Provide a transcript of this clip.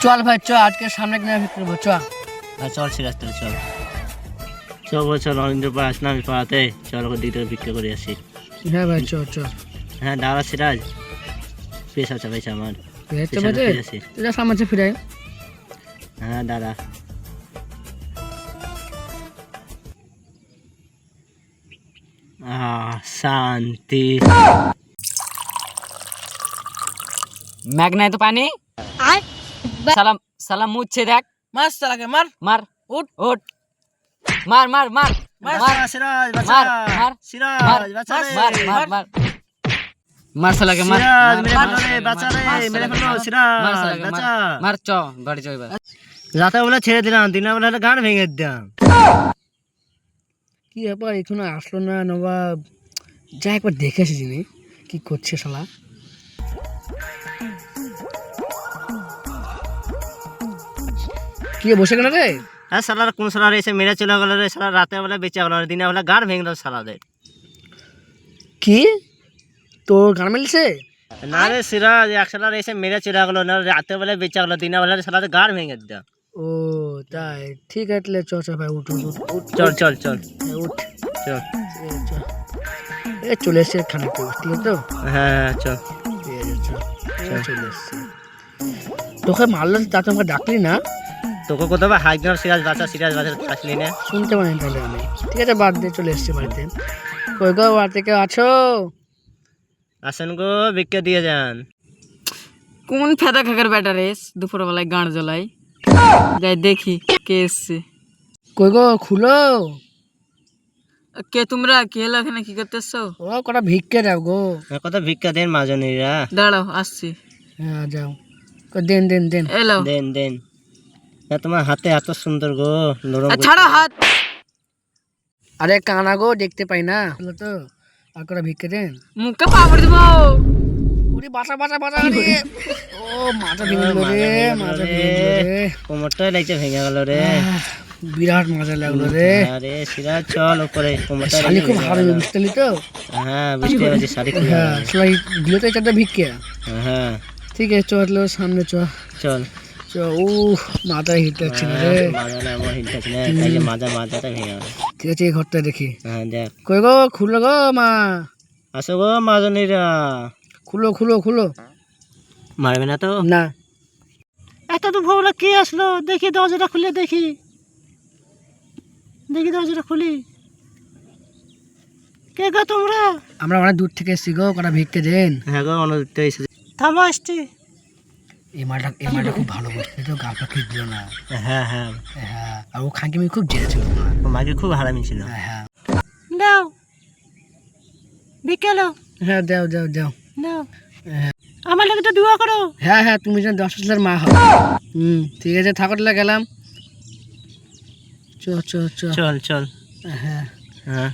চল ভাই চ, আজকে সামনে কিনে বিক্রি করবো চ। চল সিরাজ তাহলে চল চল চল অনিন্দ্র পা আসলাম আমি পাড়াতে, চল ওকে দিকে বিক্রি করে আসি। হ্যাঁ ভাই চ চ। হ্যাঁ দাঁড়া সিরাজ, পেশা চাপাইছে আমার, আসি। তুই সামনে ফিরাই। হ্যাঁ দাঁড়া। শান্তি। मैग नहीं तो पानी साला साला मुझ से देख মার চালাকে মার। मार उठ उठ मार मार मार मार সিরাজ मार मार সিরাজ मार বাঁচা রে, मार मार मार मार साला के मार সিরাজ মেরে मार ফেলো রে, বাঁচা রে, मार মেরে साला के ফেলো मार সিরাজ साला के বাঁচা। मार मार चो गाड़ी चो एबार রাতে বলে ছেড়ে দিলাম, দিনের বেলা গান ভেঙে দিলাম। কি ব্যাপার এখনো আসলো না নবাব? যা একবার দেখে এসেছি নি কি করছে শালা। কি বসে কেন রে? হ্যাঁ সালার কোন সালার এসে মেরে চলে গেল রে, সালা রাতে বেলা বেঁচে গেল, দিনের বেলা গান ভেঙে দিল সালাদের। কি তোর গান মেলছে? না রে সিরাজ, এক সালার এসে মেরে চলে গেল, না রাতে বেলা বেঁচে গেল, দিনের বেলা সালাদের গান ভেঙে দিল। ও তাই, ঠিক আছে চ চ ভাই উঠ উঠ উঠ চল চল চল উঠ চল। চ। এ চলে এসছে খানিকটা, ঠিক আছে তো? হ্যাঁ চল। ঠিক আছে চ। চলে এসছে। তোকে মারলো তা তোমাকে ডাকলি না? তোকে কোথাও হাই দিলাম সিরাজ বাঁচা, সিরাজ বাঁচা আসলি না। শুনতে পারিনি তাহলে আমি। ঠিক আছে বাদ দিয়ে চলে এসছে বাড়িতে। কই গো বাড়িতে কেউ আছো? আসেন গো বিক্রি দিয়ে যান। कौन फायदा खाकर बैठा रे दोपहर वाला गाड़ जलाई जाए देखी केस से কই গো খুলো। के तुमरा के लखने की करतेছো ও কটা ভিক্ষে দাও গো। কত ভিক্ষা দেন মাজনীরা। দাঁড়াও আসছি হ্যাঁ যাও। দেন দেন দেন। এলো দেন দেন। তোমার হাতে এত সুন্দর গো, নরম। ছাড়ো হাত আরে কানা গো দেখতে পাই না হলো তো, আর কটা ভিক্ষে দেন। মুখে পাপড় দিব ওরে বাঁচা বাঁচা বাঁচা রে। ও মাথা ভেঙে গেল রে, মাথা ভেঙে গেল রে। কোমরটাই লাগছে ভেঙে গেল রে। বিরাট মজা লাগলো রে। আরে সিরাজ চল উপরে, কোমরটা শালি খুব ভালো বুঝতে পারলি তো? হ্যাঁ বুঝতে পারছি, শাড়ি খুব হ্যাঁ শালাই দিল তো চারটা ভিক্ষে। হ্যাঁ ঠিক আছে চলো সামনে চ চল। চ। ও মাথা হিট হচ্ছে না রে। মাজা না আমার হিলতেছে না, তাই যে মাজাটা ভেঙে গেল। ঠিক আছে এই ঘরটা দেখি। হ্যাঁ দেখ। কই গো খুলো গো মা। আসো গো মাজনীরা। খুলো খুলো খুলো। মারবে না তো? না এত তো ভোলা কে আসলো, দেখি দরজাটা খুলে দেখি, দেখি দরজাটা খুলি। কে গো তোমরা? আমরা অনেক দূর থেকে এসেছি গো, কটা ভিক্ষে দেন। হ্যাঁ গো অনেক দূর এসেছি। থামো আসছি। এই মালটা খুব ভালো বলছে তো, গালটা ঠিক দিল না। হ্যাঁ হ্যাঁ, হ্যাঁ আর ও খানকে আমি খুব জেনেছিল। ও মাকে খুব হারামি ছিল। হ্যাঁ হ্যাঁ দাও বিকেলো, হ্যাঁ দাও দাও দাও। দাও আমার লাগে তো দোয়া করো। হ্যাঁ হ্যাঁ তুমি যেন 10 বছরের মা হও। ঠিক আছে থাকো তাহলে গেলাম। চ চ চ চল চল। হ্যাঁ হ্যাঁ